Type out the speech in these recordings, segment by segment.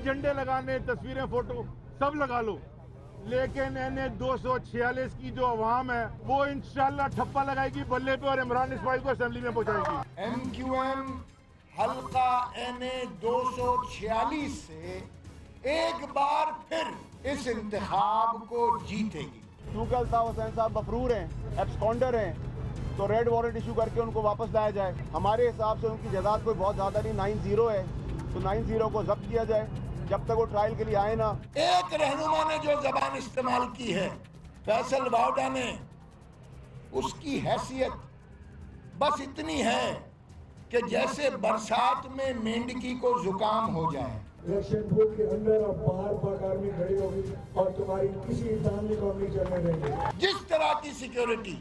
جھنڈے لگانے, تصویریں, فوٹو سب لگا لو, لیکن NA-246 کی جو عوام ہے وہ انشاءاللہ ٹھپا لگائے گی بلے پہ اور عمران اسماعیل کو اسمبلی میں پہنچائے گی. MQM حلقہ NA-246 سے ایک بار پھر اس انتخاب کو جیتے گی. کیونکہ الطاف حسین صاحب مفرور ہیں, ایبسکونڈر ہیں, تو ریڈ وارنٹ ایشو کر کے ان کو واپس لایا جائے. ہمارے حساب سے ان کی جزات کوئی بہت زیادہ نہیں, 9-0 ہے, تو 9-0 کو ضبط کیا جائے جب تک وہ ٹرائل کے لیے آئے نا. ایک رہنما نے جو زبان استعمال کی ہے, فیصل واؤڈا نے, اس کی حیثیت بس اتنی ہے کہ جیسے برسات میں مینڈکی کو زکام ہو جائے. الیکشن بوتھ کے اندر اب باہر پاک آرمی کھڑی ہوگی اور تمہاری کسی انسانی کو نہیں چلنے دیں گے. جس طرح کی سیکیورٹی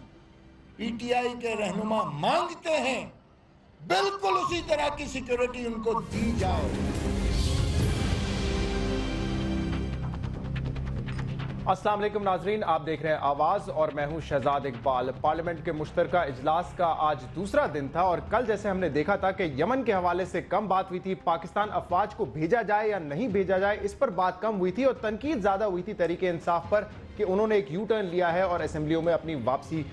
PTI کے رہنما مانگتے ہیں بالکل اسی طرح کی سیکیورٹی ان کو دی جائے. السلام علیکم ناظرین, آپ دیکھ رہے ہیں آواز اور میں ہوں شہزاد اقبال. پارلیمنٹ کے مشترکہ اجلاس کا آج دوسرا دن تھا اور کل جیسے ہم نے دیکھا تھا کہ یمن کے حوالے سے کم بات ہوئی تھی, پاکستان افواج کو بھیجا جائے یا نہیں بھیجا جائے اس پر بات کم ہوئی تھی, اور تنقید زیادہ ہوئی تھی تحریک انصاف پر کہ انہوں نے ایک یو ٹرن لیا ہے اور اسمبلیوں میں اپنی واپسی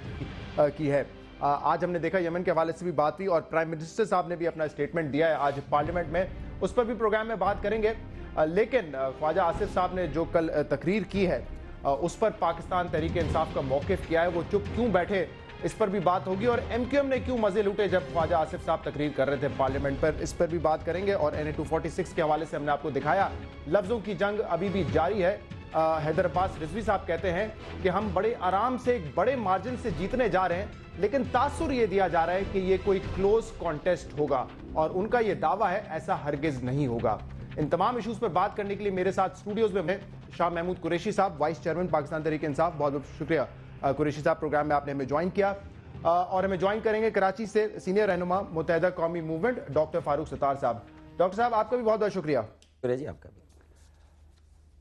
کی ہے. آج ہم نے دیکھا یمن کے حوالے سے بھی بات ہوئی اور پرائم منسٹر صاحب نے بھی اپنا اسٹیٹمنٹ دیا ہے آج پارلیمنٹ میں, اس پر بھی پروگرام میں بات کریں گے. لیکن خواجہ آصف صاحب نے جو کل تقریر کی ہے اس پر پاکستان تحریک انصاف کا موقف کیا ہے, وہ چپ کیوں بیٹھے, اس پر بھی بات ہوگی. اور MQM نے کیوں مزے لوٹے جب خواجہ آصف صاحب تقریر کر رہے تھے پارلیمنٹ پر, اس پر بھی بات کریں گے. اور NA-246 کے حوالے سے ہم نے آپ کو دکھایا لفظوں کی جنگ ابھی بھی جاری ہے. حیدر عباس رضوی صاحب کہتے ہیں کہ ہم بڑے آرام سے ایک بڑے مارجن سے جیتنے جا رہے ہیں, لیکن تاثر یہ دیا جا رہا ہے کہ یہ کوئی کلوز کانٹیسٹ ہوگا, اور ان کا یہ دعویٰ ہے ایسا ہرگز نہیں ہوگا. ان تمام ایشوز پر بات کرنے کے لیے میرے ساتھ اسٹوڈیوز میں ہیں شاہ محمود قریشی صاحب, وائس چیئرمین پاکستان تحریک انصاف. بہت بہت شکریہ قریشی صاحب, پروگرام میں آپ نے ہمیں جوائن کیا. اور ہمیں جوائن کریں گے کراچی سے سینئر رہنما متحدہ قومی موومنٹ ڈاکٹر فاروق ستار صاحب. ڈاکٹر صاحب آپ کا بھی بہت بہت شکریہ. شکریہ جی آپ کا بھی.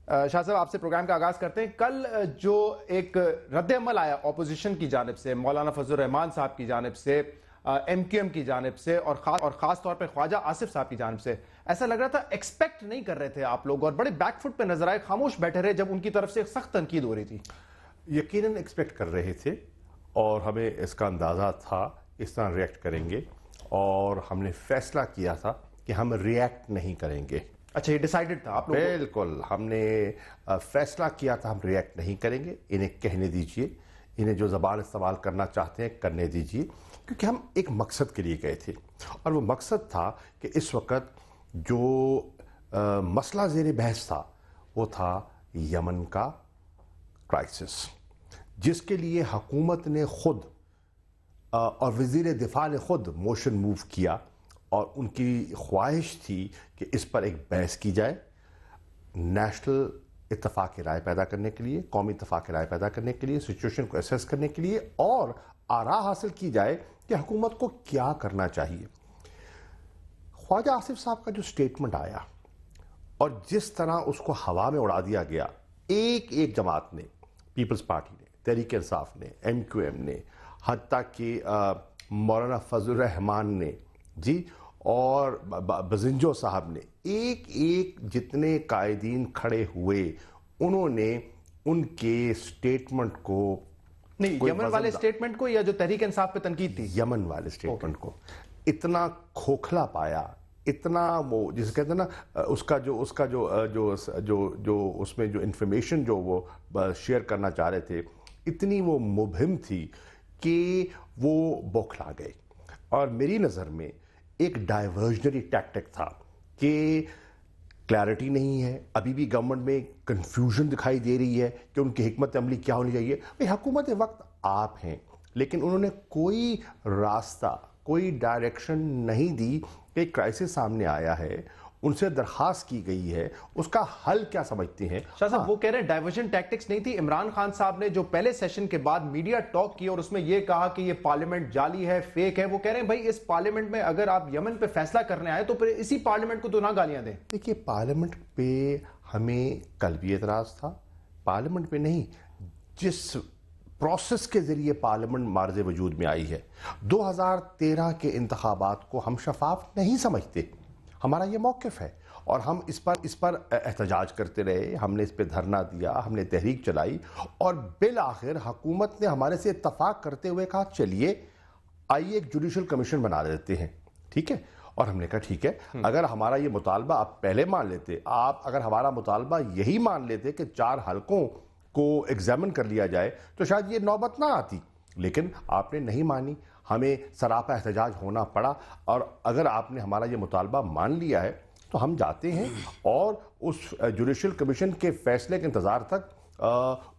شاہ صاحب آپ سے پروگرام کا آغاز کرتے ہیں. کل جو ایک رد عمل آیا اپوزیشن کی جانب سے, مولانا فضل الرحمان صاحب کی جانب سے, MQM کی جانب سے, اور خاص طور پہ خواجہ آصف صاحب کی جانب سے, ایسا لگ رہا تھا ایکسپیکٹ نہیں کر رہے تھے آپ لوگ, اور بڑے بیک فٹ پہ نظر آئے, خاموش بیٹھے رہے جب ان کی طرف سے ایک سخت تنقید ہو رہی تھی. یقیناً ایکسپیکٹ کر رہے تھے اور ہمیں اس کا اندازہ تھا اس طرح ریئیکٹ کریں گے, اور ہم نے فیصلہ کیا تھا کہ ہم ریئیکٹ نہیں کریں گے. اچھا, یہ ڈیسائیڈڈ تھا آپ لوگ؟ بالکل, ہم نے فیصلہ کیا تھا ہم ریئیکٹ نہیں کریں گے. انہیں کہنے دیجئے, انہیں جو زبان استعمال کرنا چاہتے ہیں کرنے دیجئے, کیونکہ ہم ایک مقصد کے لیے گئے تھے, اور وہ مقصد تھا کہ اس وقت جو مسئلہ زیر بحث تھا وہ تھا یمن کا کرائسس, جس کے لیے حکومت نے خود اور وزیر دفاع نے خود موشن موو کیا, اور ان کی خواہش تھی کہ اس پر ایک بحث کی جائے, نیشنل اتفاق رائے پیدا کرنے کے لیے, قومی اتفاق رائے پیدا کرنے کے لیے, سچویشن کو اسیس کرنے کے لیے, اور آراء حاصل کی جائے کہ حکومت کو کیا کرنا چاہیے. خواجہ آصف صاحب کا جو سٹیٹمنٹ آیا اور جس طرح اس کو ہوا میں اڑا دیا گیا, ایک جماعت نے, پیپلز پارٹی نے, تحریک انصاف نے, MQM نے, حتیٰ کہ مولانا فضل الرحمان نے جی, اور بزنجو صاحب نے, ایک جتنے قائدین کھڑے ہوئے انہوں نے ان کے سٹیٹمنٹ کو, نہیں یمن والے سٹیٹمنٹ کو یا جو تحریک انصاف پہ تنقید تھی, یمن والے سٹیٹمنٹ کو اتنا کھوکھلا پایا, اتنا وہ جسے کہتے ہیں نا, اس کا جو اس میں جو انفارمیشن جو وہ شیئر کرنا چاہ رہے تھے اتنی وہ مبہم تھی کہ وہ بوکھلا گئے. اور میری نظر میں ایک ڈائیورژنری ٹیکٹک تھا کہ کلیئرٹی نہیں ہے, ابھی بھی گورنمنٹ میں کنفیوژن دکھائی دے رہی ہے کہ ان کی حکمت عملی کیا ہونی چاہیے. حکومت وقت آپ ہیں, لیکن انہوں نے کوئی راستہ, کوئی ڈائریکشن نہیں دی کہ کرائسس سامنے آیا ہے, ان سے درخواست کی گئی ہے, اس کا حل کیا سمجھتے ہیں. شاہ صاحب وہ کہہ رہے ہیں ڈائیورژن ٹیکٹکس نہیں تھی. عمران خان صاحب نے جو پہلے سیشن کے بعد میڈیا ٹاک کی اور اس میں یہ کہا کہ یہ پارلیمنٹ جعلی ہے, فیک ہے, وہ کہہ رہے ہیں بھائی اس پارلیمنٹ میں اگر آپ یمن پہ فیصلہ کرنے آئے تو پھر اسی پارلیمنٹ کو تو نہ گالیاں دیں. دیکھیے, پارلیمنٹ پہ ہمیں کل بھی اعتراض تھا, پارلیمنٹ پہ نہیں, جس پروسیس کے ذریعے پارلیمنٹ معرض وجود میں آئی ہے. 2013 کے انتخابات کو ہم شفاف نہیں سمجھتے, ہمارا یہ موقف ہے, اور ہم اس پر احتجاج کرتے رہے, ہم نے اس پہ دھرنا دیا, ہم نے تحریک چلائی, اور بالآخر حکومت نے ہمارے سے اتفاق کرتے ہوئے کہا چلیے آئیے ایک جوڈیشل کمیشن بنا دیتے ہیں, ٹھیک ہے. اور ہم نے کہا ٹھیک ہے, اگر ہمارا یہ مطالبہ آپ پہلے مان لیتے, آپ اگر ہمارا مطالبہ یہی مان لیتے کہ 4 حلقوں کو ایگزامن کر لیا جائے تو شاید یہ نوبت نہ آتی, لیکن آپ نے نہیں مانی, ہمیں سراپا احتجاج ہونا پڑا. اور اگر آپ نے ہمارا یہ مطالبہ مان لیا ہے تو ہم جاتے ہیں اور اس جوڈیشل کمیشن کے فیصلے کے انتظار تک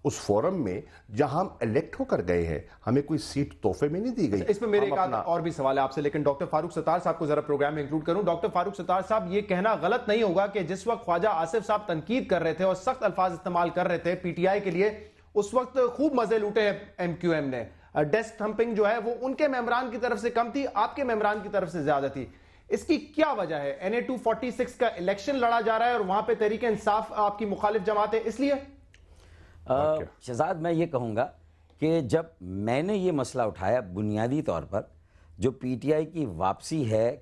اس فورم میں جہاں ہم الیکٹ ہو کر گئے ہیں, ہمیں کوئی سیٹ تحفے میں نہیں دی گئی. اس میں میرے ایک اور بھی سوال ہے آپ سے, لیکن ڈاکٹر فاروق ستار صاحب کو ذرا پروگرام میں انکلوڈ کروں. ڈاکٹر فاروق ستار صاحب, یہ کہنا غلط نہیں ہوگا کہ جس وقت خواجہ آصف صاحب تنقید کر رہے تھے اور سخت الفاظ استعمال کر رہے تھے پی ٹی آئی کے لیے, اس وقت خوب مزے لوٹے ہیں ایم کیو ایم نے. ڈیسک تھمپنگ جو ہے وہ ان کے ممبران کی طرف سے کم تھی, آپ کے ممبران کی طرف سے زیادہ تھی. اس کی کیا وجہ ہے؟ NA 246 کا الیکشن لڑا جا رہا ہے اور وہاں پہ تحریک انصاف آپ کی مخالف جماعت ہے, اس لیے؟ شہزاد, میں یہ کہوں گا کہ جب میں نے یہ مسئلہ اٹھایا, بنیادی طور پر جو پی ٹی آئی کی واپسی ہے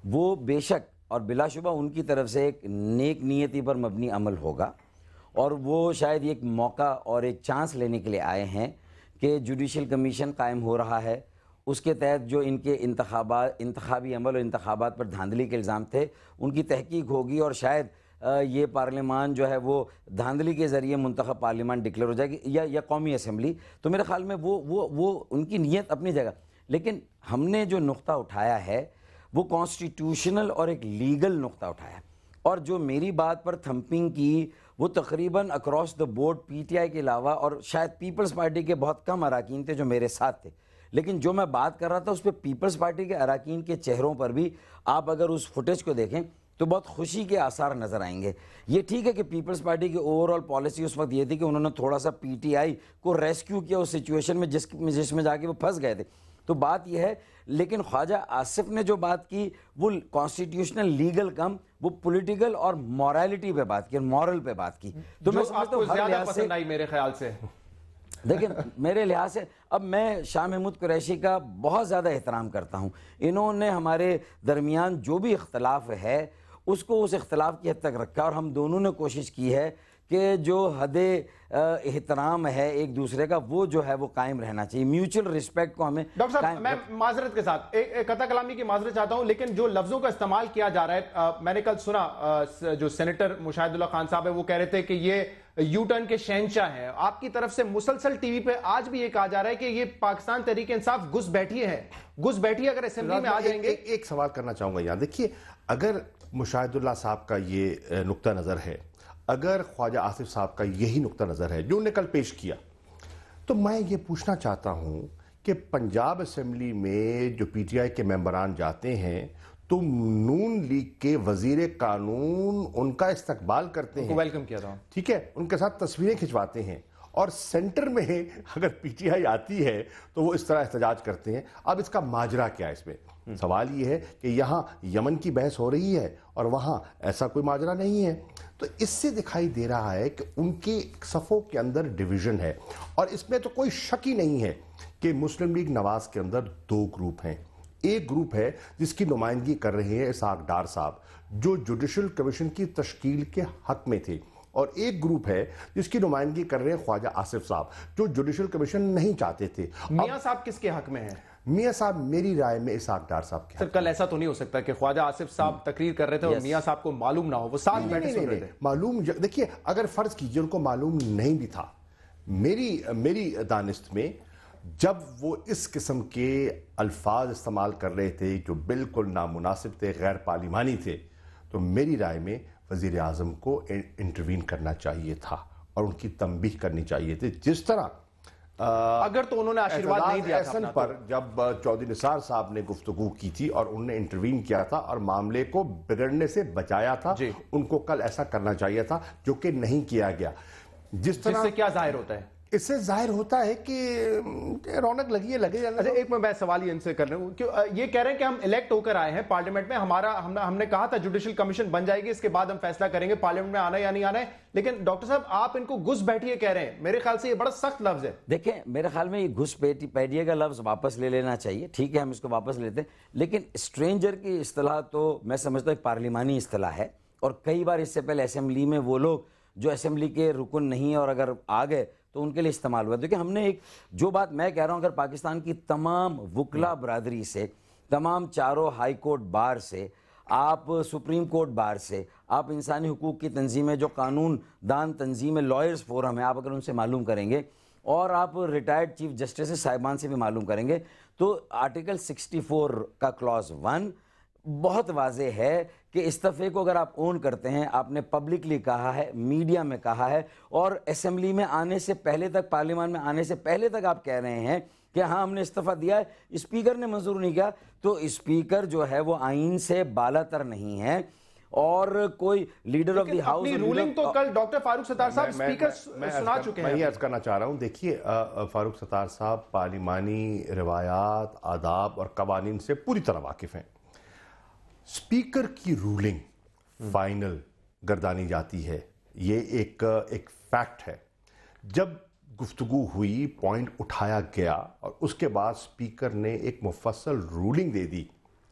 وہ بے شک اور بلا شبہ ان کی طرف سے ایک نیک نیتی پر مبنی عمل ہوگا, اور وہ شاید ایک موقع اور ایک چانس لینے کے لیے آئے ہیں کہ جوڈیشل کمیشن قائم ہو رہا ہے, اس کے تحت جو ان کے انتخابی عمل اور انتخابات پر دھاندلی کے الزام تھے ان کی تحقیق ہوگی, اور شاید یہ پارلیمان جو ہے وہ دھاندلی کے ذریعے منتخب پارلیمان ڈکلیئر ہو جائے گی یا قومی اسمبلی. تو میرے خیال میں وہ ان کی نیت اپنی جگہ, لیکن ہم نے جو نقطہ اٹھایا ہے وہ کانسٹیٹیوشنل اور ایک لیگل نقطہ اٹھایا ہے. اور جو میری بات پر تھمپنگ کی وہ تقریباً across the board P T I کے علاوہ اور شاید پیپلز پارٹی کے بہت کم اراکین تھے جو میرے ساتھ تھے, لیکن جو میں بات کر رہا تھا اس پہ پیپلز پارٹی کے اراکین کے چہروں پر بھی آپ اگر اس فوٹیج کو دیکھیں تو بہت خوشی کے آثار نظر آئیں گے. یہ ٹھیک ہے کہ پیپلز پارٹی کی اوور آل پالیسی اس وقت یہ تھی کہ انہوں نے تھوڑا سا پی ٹی آئی کو ریسکیو کیا اس سچویشن میں جس میں جا کے وہ پھنس گئے تھے, تو بات یہ ہے. لیکن خواجہ آصف نے جو بات کی وہ کانسٹیٹیوشنل لیگل کم, وہ پولیٹیکل اور مورالٹی پہ بات کی, مورل پہ بات کی. تو میں آپ کو زیادہ پسند آئی میرے خیال سے. دیکھیں میرے لحاظ سے اب میں شاہ محمود قریشی کا بہت زیادہ احترام کرتا ہوں, انہوں نے ہمارے درمیان جو بھی اختلاف ہے اس کو اس اختلاف کی حد تک رکھا, اور ہم دونوں نے کوشش کی ہے کہ جو حد احترام ہے ایک دوسرے کا وہ جو ہے وہ قائم رہنا چاہیے, میوچل رسپیکٹ کو ہمیں. ڈاکٹر صاحب میں معذرت کے ساتھ ایک قطع کلامی کی معذرت چاہتا ہوں, لیکن جو لفظوں کا استعمال کیا جا رہا ہے, میں نے کل سنا جو سینیٹر مشاہد اللہ خان صاحب ہے وہ کہہ رہے تھے کہ یہ یو ٹرن کے شہنشاہ ہیں. آپ کی طرف سے مسلسل ٹی وی پہ آج بھی یہ کہا جا رہا ہے کہ یہ پاکستان تحریک انصاف گھس بیٹھی ہے, اگر اسمبلی میں آ جائیں گے. ایک سوال کرنا چاہوں گا یہاں, دیکھیے اگر مشاہد اللہ صاحب کا یہ نقطہ نظر ہے, اگر خواجہ آصف صاحب کا یہی نقطہ نظر ہے جو انہوں نے کل پیش کیا, تو میں یہ پوچھنا چاہتا ہوں کہ پنجاب اسمبلی میں جو پی ٹی آئی کے ممبران جاتے ہیں تو نون لیگ کے وزیر قانون ان کا استقبال کرتے ہیں, ویلکم کیا تھا, ٹھیک ہے, ان کے ساتھ تصویریں کھنچواتے ہیں, اور سینٹر میں اگر پی ٹی آئی آتی ہے تو وہ اس طرح احتجاج کرتے ہیں. اب اس کا ماجرا کیا ہے؟ اس میں سوال یہ ہے کہ یہاں یمن کی بحث ہو رہی ہے اور وہاں ایسا کوئی ماجرا نہیں ہے, تو اس سے دکھائی دے رہا ہے کہ ان کے صفوں کے اندر ڈویژن ہے. اور اس میں تو کوئی شک ہی نہیں ہے کہ مسلم لیگ نواز کے اندر 2 گروپ ہیں. ایک گروپ ہے جس کی نمائندگی کر رہے ہیں اسحاق ڈار صاحب جو جوڈیشل کمیشن کی تشکیل کے حق میں تھے, اور ایک گروپ ہے جس کی نمائندگی کر رہے ہیں خواجہ آصف صاحب جو جوڈیشل کمیشن نہیں چاہتے تھے. میاں صاحب کس کے حق میں ہیں؟ میاں صاحب میری رائے میں اسحاق ڈار صاحب کے. سر کل ایسا تو نہیں ہو سکتا کہ خواجہ آصف صاحب تقریر کر رہے تھے اور میاں صاحب کو معلوم نہ ہو, وہ ساتھ بیٹھے سن رہے تھے. معلوم, دیکھیے اگر فرض کیجئے ان کو معلوم نہیں بھی تھا, میری دانست میں جب وہ اس قسم کے الفاظ استعمال کر رہے تھے جو بالکل نامناسب تھے, غیر پارلیمانی تھے, تو میری رائے میں وزیر اعظم کو انٹروین کرنا چاہیے تھا اور ان کی تنبیہ کرنی چاہیے تھی. جس طرح اگر تو انہوں نے آشیرواد نہیں دیا تھا احسن پر جب چودھری نثار صاحب نے گفتگو کی تھی اور انہوں نے انٹروین کیا تھا اور معاملے کو بگڑنے سے بچایا تھا, ان کو کل ایسا کرنا چاہیے تھا جو کہ نہیں کیا گیا. جس سے کیا ظاہر ہوتا ہے؟ اس سے ظاہر ہوتا ہے کہ رونق لگی ہے, لگے جانے. اچھا ایک میں سوال یہ ان سے کر رہا ہوں, یہ کہہ رہے ہیں کہ ہم الیکٹ ہو کر آئے ہیں پارلیمنٹ میں, ہم نے کہا تھا جوڈیشل کمیشن بن جائے گی, اس کے بعد ہم فیصلہ کریں گے پارلیمنٹ میں آنا ہے یا نہیں آنا ہے, لیکن ڈاکٹر صاحب آپ ان کو گھس بیٹھیے کہہ رہے ہیں. میرے خیال سے یہ بڑا سخت لفظ ہے. دیکھیں میرے خیال میں یہ گھس بیٹھیے کا لفظ واپس لے لینا چاہیے, ٹھیک ہے ہم اس کو واپس لیتے ہیں, لیکن اسٹرینجر کی اصطلاح تو میں سمجھتا ہوں ایک پارلیمانی اصطلاح ہے اور کئی بار اس سے پہلے اسمبلی میں وہ لوگ جو اسمبلی کے رکن نہیں اور اگر آ گئے تو ان کے لیے استعمال ہوا. دیکھیں ہم نے ایک جو بات میں کہہ رہا ہوں، اگر پاکستان کی تمام وکلا برادری سے، تمام چاروں ہائی کورٹ بار سے، آپ سپریم کورٹ بار سے، آپ انسانی حقوق کی تنظیمیں جو قانون دان تنظیمیں لائرز فورم ہے، آپ اگر ان سے معلوم کریں گے اور آپ ریٹائرڈ چیف جسٹس صاحبان سے بھی معلوم کریں گے تو آرٹیکل 64 کا کلاز 1 بہت واضح ہے کہ استعفے کو اگر آپ اون کرتے ہیں، آپ نے پبلکلی کہا ہے، میڈیا میں کہا ہے اور اسمبلی میں آنے سے پہلے تک، پارلیمان میں آنے سے پہلے تک آپ کہہ رہے ہیں کہ ہاں ہم نے استعفیٰ دیا ہے، اسپیکر نے منظور نہیں کیا، تو اسپیکر جو ہے وہ آئین سے بالا تر نہیں ہے اور کوئی لیڈر آف دی ہاؤس. اپنی رولنگ تو کل ڈاکٹر فاروق ستار صاحب اسپیکر سنا چکے ہیں. میں یہ عرض کرنا چاہ رہا ہوں، دیکھیے فاروق ستار صاحب پارلیمانی روایات، آداب اور قوانین سے پوری طرح واقف ہیں. اسپیکر کی رولنگ فائنل گردانی جاتی ہے، یہ ایک فیکٹ ہے. جب گفتگو ہوئی، پوائنٹ اٹھایا گیا اور اس کے بعد اسپیکر نے ایک مفصل رولنگ دے دی،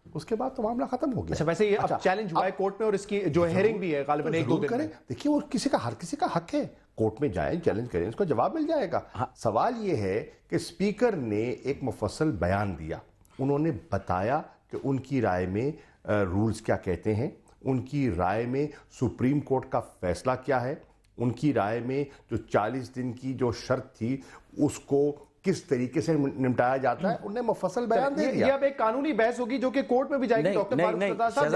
اس کے بعد تو معاملہ ختم ہو گیا. اچھا ویسے یہ اب چیلنج ہوا ہے کورٹ میں اور اس کی جو ہیئرنگ بھی ہے غالباً 1-2 دن میں. دیکھیے وہ ہر کسی کا حق ہے، کورٹ میں جائیں، چیلنج کریں، اس کو جواب مل جائے گا. سوال یہ ہے کہ اسپیکر نے ایک مفصل بیان دیا، انہوں نے بتایا کہ ان کی رائے میں رولز کیا کہتے ہیں، ان کی رائے میں سپریم کورٹ کا فیصلہ کیا ہے، ان کی رائے میں جو 40 دن کی جو شرط تھی اس کو کس طریقے سے نمٹایا جاتا ہے، انہوں نے مفصل بیان دے دیا. یہ اب ایک قانونی بحث ہوگی جو کہ کورٹ میں بھی جائے گی. ڈاکٹر فاروق ستار صاحب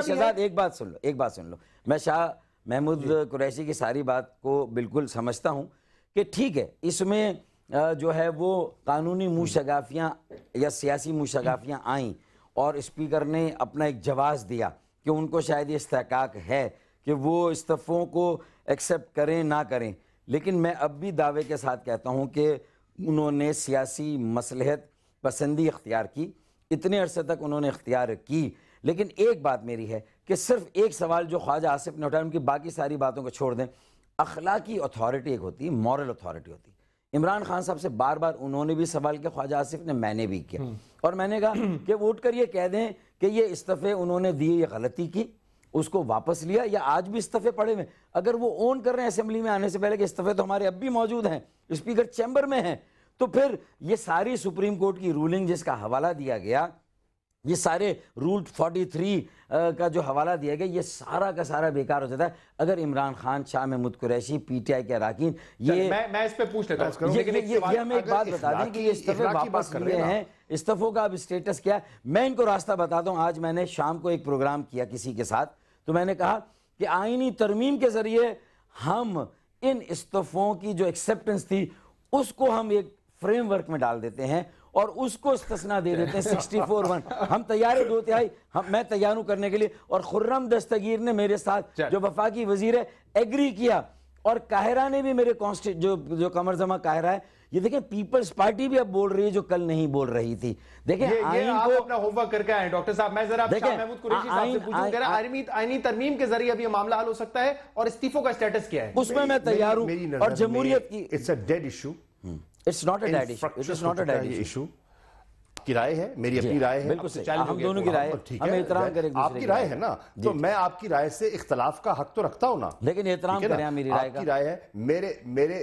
شہزاد ایک بات سن لو. میں شاہ محمود قریشی کی ساری بات کو بالکل سمجھتا ہوں کہ ٹھیک ہے اس میں جو ہے وہ قانونی موشگافیاں یا سیاسی موشگافیاں آئیں اور اسپیکر نے اپنا ایک جواز دیا کہ ان کو شاید یہ استحقاق ہے کہ وہ استعفوں کو ایکسیپٹ کریں نہ کریں، لیکن میں اب بھی دعوے کے ساتھ کہتا ہوں کہ انہوں نے سیاسی مصلحت پسندی اختیار کی، اتنے عرصے تک انہوں نے اختیار کی. لیکن ایک بات میری ہے کہ صرف ایک سوال جو خواجہ آصف نے اٹھایا، ان کی باقی ساری باتوں کو چھوڑ دیں. اخلاقی اتھارٹی ایک ہوتی ہے، مورل اتھارٹی ہوتی ہے. عمران خان صاحب سے بار بار انہوں نے بھی سوال کیا، خواجہ آصف نے، میں نے بھی کیا، اور میں نے کہا کہ ووٹ کر یہ کہہ دیں کہ یہ استعفے انہوں نے دیے، یہ غلطی کی، اس کو واپس لیا، یا آج بھی استعفے پڑے ہوئے. اگر وہ اون کر رہے ہیں اسمبلی میں آنے سے پہلے کہ استعفے تو ہمارے اب بھی موجود ہیں، اسپیکر چیمبر میں ہیں، تو پھر یہ ساری سپریم کورٹ کی رولنگ جس کا حوالہ دیا گیا، یہ سارے رول 43 کا جو حوالہ دیا گیا، یہ سارا کا سارا بیکار ہو جاتا ہے اگر Imran Khan, Shah Mahmood Qureshi, P T I کے اراکین میں اس پہ پوچھ لیتا ہوں، یہ ہمیں ایک بات بتا دیں کہ یہ استعفے واپس لیے ہیں، استعفوں کا اب اسٹیٹس کیا ہے. میں ان کو راستہ بتاتا ہوں. آج میں نے شام کو ایک پروگرام کیا کسی کے ساتھ، تو میں نے کہا کہ آئینی ترمیم کے ذریعے ہم ان استعفوں کی جو ایکسیپٹنس تھی اس کو ہم ایک فریم ورک میں ڈال دیتے ہیں اور اس کو استثناء دے دیتے ہیں 64(1). ہم تیار ہیں 2/3، میں تیار ہوں کرنے کے لیے. اور خرم دستگیر نے میرے ساتھ جو وفاقی وزیر ہے ایگری کیا، اور قاہرہ نے بھی میرے جو قمر زماں قاہرہ ہے، یہ دیکھیں پیپلز پارٹی بھی اب بول رہی ہے جو کل نہیں بول رہی تھی. دیکھیں یہ آپ اپنا ہوم ورک کر کے آئے ڈاکٹر صاحب. میں ذرا شاہ محمود قریشی صاحب سے پوچھوں کہ آئینی ترمیم کے ذریعے اب یہ معاملہ حل ہو سکتا ہے اور استعفوں کا اسٹیٹس کیا ہے؟ اس میں تیار ہوں. اور جمہوریت کی it's a dead issue, it's not a dead issue, it is not a dead issue. کی رائے ہے، میری اپنی رائے ہے، ہم دونوں کی رائے ہے، ہم احترام کریں. آپ کی رائے ہے نا، تو میں آپ کی رائے سے اختلاف کا حق تو رکھتا ہوں نا، لیکن احترام کریں میری رائے کا. آپ کی رائے ہے.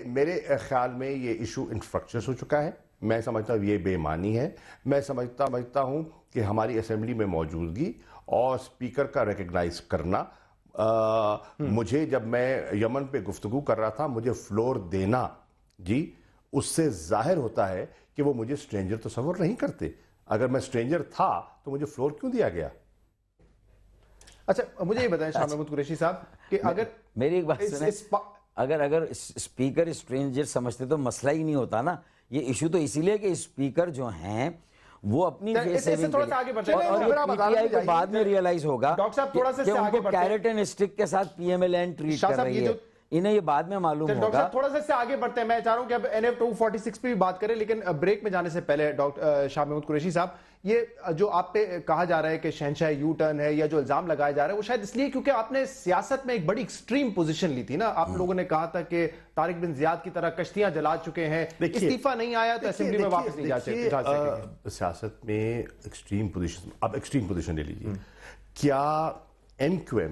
میرے خیال میں یہ ایشو انفرکچرس ہو چکا ہے. میں سمجھتا ہوں یہ بے معنی ہے. میں سمجھتا ہوں کہ ہماری اسمبلی میں موجودگی اور اسپیکر کا ریکگنائز کرنا، مجھے جب میں یمن پہ گفتگو کر رہا تھا، مجھے فلور دینا، جی اس سے ظاہر ہوتا ہے کہ وہ مجھے سٹرینجر تصور نہیں کرتے. اگر میں سٹرینجر تھا تو مجھے فلور کیوں دیا گیا؟ اچھا مجھے یہ بتائیں شاہ محمود قریشی صاحب کہ اگر میری ایک بات سنیں، اگر اسپیکر اسٹرینجر سمجھتے تو مسئلہ ہی نہیں ہوتا نا. یہ ایشو تو اسی لیے کہ اسپیکر جو ہیں وہ اپنی فیس سیونگ کے لیے، اور یہ پی ٹی آئی کو بعد میں ریئلائز ہوگا کہ ان کو کیرٹ اینڈ اسٹک کے ساتھ P M L N treat کر رہی ہے. انہیں یہ بعد میں معلوم ہوگا. ڈاکٹر صاحب تھوڑا سا اس سے آگے بڑھتے ہیں. میں چاہ رہا ہوں کہ اب NF 246 پہ بھی بات کریں، لیکن بریک میں جانے سے پہلے ڈاکٹر شاہ محمود قریشی صاحب، یہ جو آپ پہ کہا جا رہا ہے کہ شہنشاہ یو ٹرن ہے یا جو الزام لگایا جا رہا ہے، وہ شاید اس لیے کیونکہ آپ نے سیاست میں ایک بڑی ایکسٹریم پوزیشن لی تھی نا. آپ لوگوں نے کہا تھا کہ طارق بن زیاد کی طرح کشتیاں جلا چکے ہیں، استعفیٰ نہیں آیا تو اسمبلی میں واپس نہیں جا سکتے. سیاست میں ایکسٹریم پوزیشن، اب ایکسٹریم پوزیشن لے لیجیے. کیا MQM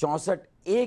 64(1)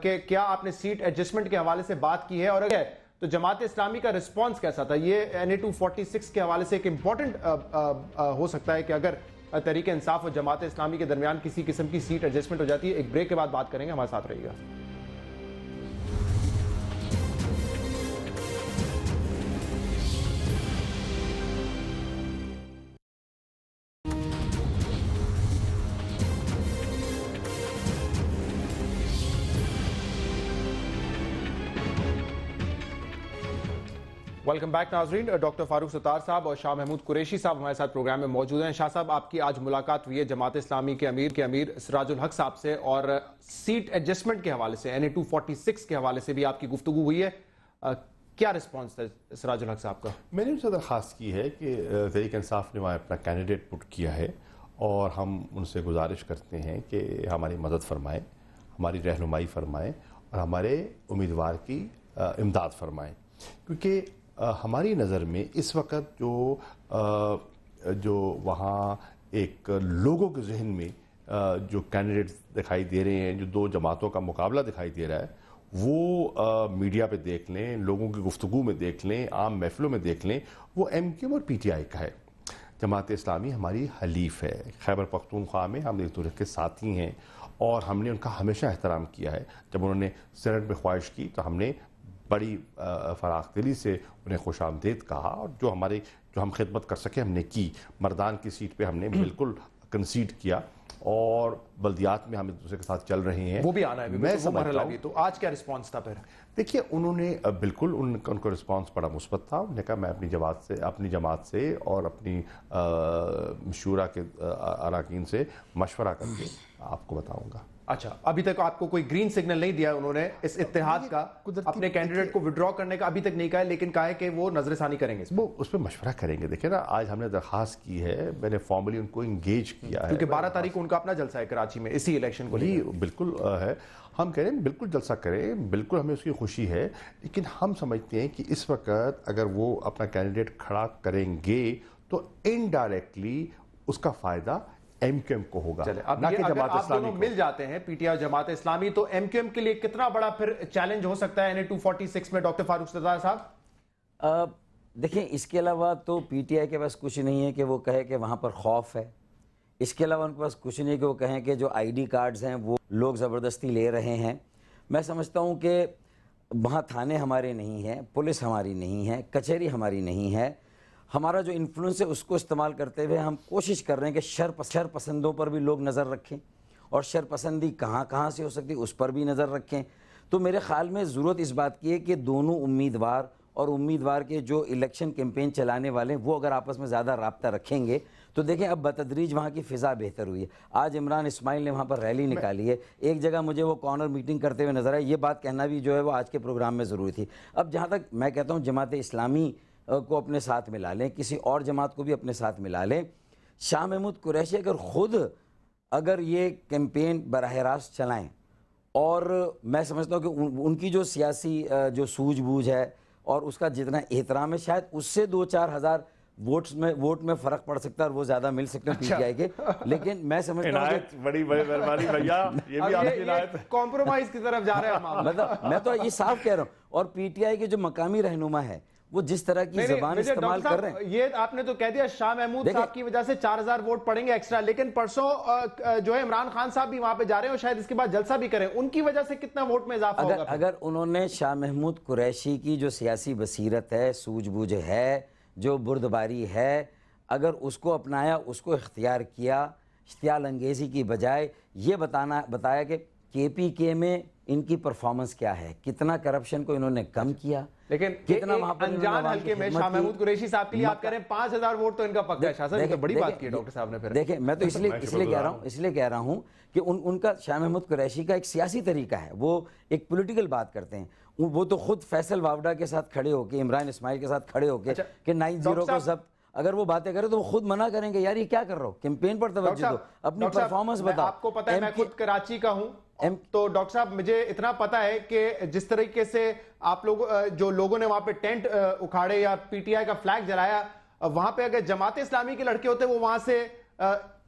کہ کیا آپ نے سیٹ ایڈجسٹمنٹ کے حوالے سے بات کی ہے، اور اگر تو جماعت اسلامی کا رسپانس کیسا تھا؟ یہ NA 246 کے حوالے سے ایک امپورٹنٹ ہو سکتا ہے کہ اگر تحریک انصاف اور جماعت اسلامی کے درمیان کسی قسم کی سیٹ ایڈجسٹمنٹ ہو جاتی ہے. ایک بریک کے بعد بات کریں گے، ہمارے ساتھ رہیے گا. ویلکم بیک ناظرین. ڈاکٹر فاروق ستار صاحب اور شاہ محمود قریشی صاحب ہمارے ساتھ پروگرام میں موجود ہیں. شاہ صاحب، آپ کی آج ملاقات ہوئی ہے جماعت اسلامی کے امیر سراج الحق صاحب سے، اور سیٹ ایڈجسٹمنٹ کے حوالے سے NA 246 کے حوالے سے بھی آپ کی گفتگو ہوئی ہے. کیا رسپانس تھا سراج الحق صاحب کا؟ میں نے ان سے درخواست کی ہے کہ تحریک انصاف نے وہاں اپنا کینڈیڈیٹ پٹ کیا ہے، اور ہم ان سے گزارش کرتے ہیں کہ ہماری مدد فرمائیں، ہماری رہنمائی فرمائیں، اور ہمارے امیدوار کی امداد فرمائیں. کیونکہ ہماری نظر میں اس وقت جو وہاں ایک لوگوں کے ذہن میں جو کینڈیڈیٹس دکھائی دے رہے ہیں، جو دو جماعتوں کا مقابلہ دکھائی دے رہا ہے، وہ میڈیا پہ دیکھ لیں، لوگوں کی گفتگو میں دیکھ لیں، عام محفلوں میں دیکھ لیں، وہ MQM اور PTI کا ہے. جماعت اسلامی ہماری حلیف ہے. خیبر پختونخوا میں ہم ایک دوسرے کے ساتھی ہیں، اور ہم نے ان کا ہمیشہ احترام کیا ہے. جب انہوں نے سینٹ میں خواہش کی تو ہم نے بڑی فراخ دلی سے انہیں خوش آمدید کہا، اور جو ہم خدمت کر سکے ہم نے کی. مردان کی سیٹ پہ ہم نے بالکل کنسیڈ کیا، اور بلدیات میں ہم ایک دوسرے کے ساتھ چل رہے ہیں. وہ بھی آنا ہے، میں سمجھتا ہوں. تو آج کیا رسپانس تھا پھر؟ دیکھیے، انہوں نے بالکل ان کو رسپانس بڑا مثبت تھا. انہوں نے کہا میں اپنی جماعت سے اور اپنی شورا کے اراکین سے مشورہ کر کے آپ کو بتاؤں گا. اچھا، ابھی تک آپ کو کوئی گرین سگنل نہیں دیا انہوں نے اس اتحاد کا، اپنے کینڈیڈیٹ کو وڈرا کرنے کا ابھی تک نہیں کہا ہے، لیکن کہا ہے کہ وہ نظر ثانی کریں گے. وہ اس پہ مشورہ کریں گے. دیکھیں نا، آج ہم نے درخواست کی ہے، میں نے فارملی ان کو انگیج کیا ہے، کیونکہ 12 تاریخ کو ان کا اپنا جلسہ ہے کراچی میں اسی الیکشن کو لے. بالکل ہے. ہم کہہ رہے ہیں بالکل جلسہ کریں، بالکل ہمیں اس کی خوشی ہے، لیکن ہم سمجھتے ہیں کہ اس وقت اگر وہ اپنا کینڈیڈیٹ کھڑا کریں گے تو انڈائریکٹلی اس کا فائدہ MQM کو ہوگا، نہ کہ جماعت اسلامی کو. آپ دونوں مل جاتے ہیں، PTI اور جماعت اسلامی، تو MQM کے لیے کتنا بڑا پھر چیلنج ہو سکتا ہے NA 246 میں ڈاکٹر فاروق ستار صاحب؟ دیکھیں، اس کے علاوہ تو PTI کے پاس کچھ نہیں ہے کہ وہ کہے کہ وہاں پر خوف ہے. اس کے علاوہ ان کے پاس کچھ نہیں کہ وہ کہیں کہ جو ID کارڈز ہیں وہ لوگ زبردستی لے رہے ہیں. میں سمجھتا ہوں کہ وہاں تھانے ہمارے نہیں ہیں، پولیس ہماری نہیں ہے، کچہری ہماری نہیں ہے. ہمارا جو انفلوئنس ہے اس کو استعمال کرتے ہوئے ہم کوشش کر رہے ہیں کہ شر پسندوں پر بھی لوگ نظر رکھیں، اور شر پسندی کہاں سے ہو سکتی اس پر بھی نظر رکھیں. تو میرے خیال میں ضرورت اس بات کی ہے کہ دونوں امیدوار اور امیدوار کے جو الیکشن کیمپین چلانے والے ہیں وہ اگر آپس میں زیادہ رابطہ رکھیں گے تو دیکھیں اب بتدریج وہاں کی فضا بہتر ہوئی ہے. آج عمران اسماعیل نے وہاں پر ریلی نکالی ہے، ایک جگہ مجھے وہ کارنر میٹنگ کرتے ہوئے نظر آئے. یہ بات کہنا بھی جو ہے وہ آج کے پروگرام میں ضروری تھی. اب جہاں تک میں کہتا ہوں جماعت اسلامی کو اپنے ساتھ ملا لیں، کسی اور جماعت کو بھی اپنے ساتھ ملا لیں. شاہ محمود قریشی اگر یہ کیمپین براہ راست چلائیں، اور میں سمجھتا ہوں کہ ان کی جو سیاسی جو سوجھ بوجھ ہے اور اس کا جتنا احترام ہے، شاید اس سے 2-4 ہزار ووٹ میں فرق پڑ سکتا ہے، اور وہ زیادہ مل سکتے ہیں PTI کے. لیکن میں سمجھتا ہوں کہ بڑی مہربانی بھیا، یہ بھی آپ کی عنایت ہے. کمپرومائز کی طرف جا رہے ہیں مطلب میں تو یہ صاف کہہ رہا ہوں. اور PTI کے جو مقامی رہنما ہے وہ جس طرح کی زبان استعمال کر رہے ہیں، یہ آپ نے تو کہہ دیا شاہ محمود صاحب کی وجہ سے 4000 ووٹ پڑیں گے ایکسٹرا، لیکن پرسوں جو ہے عمران خان صاحب بھی وہاں پہ جا رہے ہیں اور شاید اس کے بعد جلسہ بھی کریں، ان کی وجہ سے کتنا ووٹ میں اضافہ ہوگا؟ اگر انہوں نے شاہ محمود قریشی کی جو سیاسی بصیرت ہے، سوجھ بوجھ ہے، جو بردباری ہے، اگر اس کو اپنایا، اس کو اختیار کیا، اشتعال انگیزی کی بجائے یہ بتایا کہ KPK میں ان کی پرفارمنس کیا ہے، کتنا کرپشن کو انہوں نے کم کیا، لیکن کتنا وہاں پر انجان حلقے میں شاہ محمود قریشی صاحب کے لیے آپ کہہ رہے ہیں 5000 ووٹ تو ان کا پکا ہے. شاہ صاحب یہ بڑی بات کی ہے ڈاکٹر صاحب نے. پھر دیکھیں، میں تو اس لیے کہہ رہا ہوں کہ ان کا شاہ محمود قریشی کا ایک سیاسی طریقہ ہے، وہ ایک پولیٹیکل بات کرتے ہیں. وہ تو خود فیصل واوڈا کے ساتھ کھڑے ہو کے، عمران اسماعیل کے ساتھ کھڑے ہو کے کہ 9-0 کو ضبط، اگر وہ باتیں کریں تو وہ خود منع کریں گے، یار یہ کیا کر رہا ہو، کیمپین پر توجہ دو، اپنی پرفارمنس بتاؤ. آپ کو پتہ ہے میں خود کراچی کا ہوں، تو ڈاکٹر صاحب مجھے اتنا پتا ہے کہ جس طریقے سے آپ لوگ جو لوگوں نے وہاں پہ ٹینٹ اکھاڑے یا PTI کا فلیگ جلایا، وہاں پہ اگر جماعت اسلامی کے لڑکے ہوتے وہ وہاں سے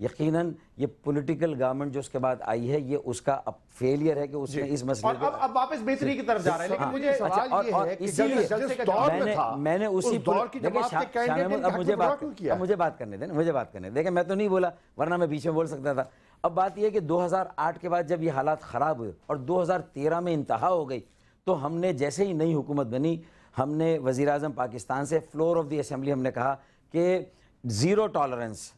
یقیناً یہ پولیٹیکل گورنمنٹ جو اس کے بعد آئی ہے یہ اس کا اب فیلئر ہے کہ اس نے اس مسئلے کو اب واپس بہتری کی طرف جا رہا ہے. لیکن مجھے سوال یہ ہے کہ جس دور میں تھا میں نے اسی دور کی جماعت کے کینڈیڈیٹ اب مجھے بات کرنے دیں, مجھے بات کرنے دیں. دیکھیں میں تو نہیں بولا ورنہ میں بیچ میں بول سکتا تھا. اب بات یہ ہے کہ 2008 کے بعد جب یہ حالات خراب ہوئے اور 2013 میں انتہا ہو گئی تو ہم نے جیسے ہی نئی حکومت بنی ہم نے وزیر اعظم پاکستان سے فلور آف دی اسمبلی ہم نے کہا کہ zero tolerance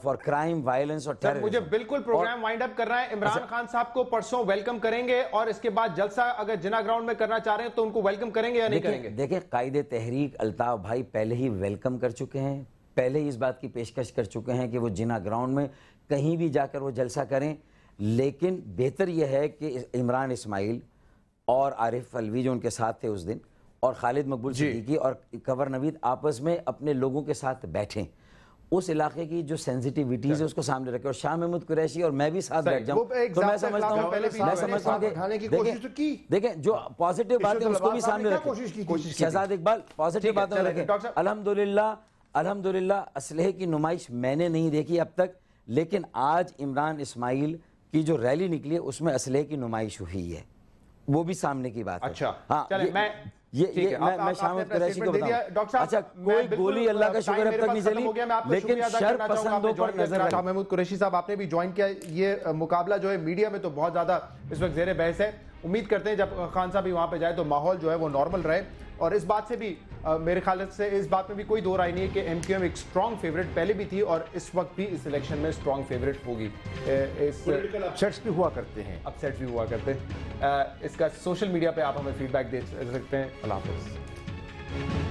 for crime violence اور ٹیررزم. مجھے بالکل پروگرام وائنڈ اپ کرنا ہے. عمران خان صاحب کو پرسوں ویلکم کریں گے اور اس کے بعد جلسہ اگر جناح گراؤنڈ میں کرنا چاہ رہے ہیں تو ان کو ویلکم کریں گے یا نہیں کریں گے؟ دیکھیں قائد تحریک الطاف بھائی پہلے ہی ویلکم کر چکے ہیں, پہلے ہی اس بات کی پیشکش کر چکے ہیں کہ وہ جناح گراؤنڈ میں کہیں بھی جا کر وہ جلسہ کریں. لیکن بہتر یہ ہے کہ عمران اسماعیل اور عارف علوی جو ان کے ساتھ تھے اس دن اور خالد مقبول صدیقی اور کنور نوید آپس میں اپنے لوگوں کے ساتھ بیٹھیں, اس علاقے کی جو سینسیٹیویٹیز ہے اس کو سامنے رکھیں اور شاہ محمود قریشی اور میں بھی ساتھ بیٹھ جاؤں تو میں سمجھتا ہوں کہ دیکھیں جو پازیٹیو بات ہے اس کو بھی سامنے رکھیں. شہزاد اقبال پازیٹیو باتوں میں رکھیں. الحمدللہ اسلحے کی نمائش میں نے نہیں دیکھی اب تک, لیکن آج عمران اسماعیل کی جو ریلی نکلی ہے اس میں اسلحے کی نمائش ہوئی ہے, وہ بھی سامنے کی بات ہے. اچھا ہاں میں شاہ محمود قریشی کو بتاؤں. اچھا کوئی گولی اللہ کا شکر اب تک نہیں چلی لیکن شر پسندوں پر نظر رکھیں. شاہ محمود قریشی صاحب آپ نے بھی جوائن کیا. یہ مقابلہ جو ہے میڈیا میں تو بہت زیادہ اس وقت زیر بحث ہے. امید کرتے ہیں جب خان صاحب بھی وہاں پہ جائے تو ماحول جو ہے وہ نارمل رہے. اور اس بات سے بھی میرے خیال سے اس بات میں بھی کوئی دو رائے نہیں ہے کہ ایم کیو ایم ایک سٹرانگ فیوریٹ پہلے بھی تھی اور اس وقت بھی اس الیکشن میں سٹرانگ فیوریٹ ہوگی. اپسیٹس بھی ہوا کرتے ہیں, اپسیٹ بھی ہوا کرتے ہیں. اس کا سوشل میڈیا پہ آپ ہمیں فیڈ بیک دے سکتے ہیں. اللہ حافظ.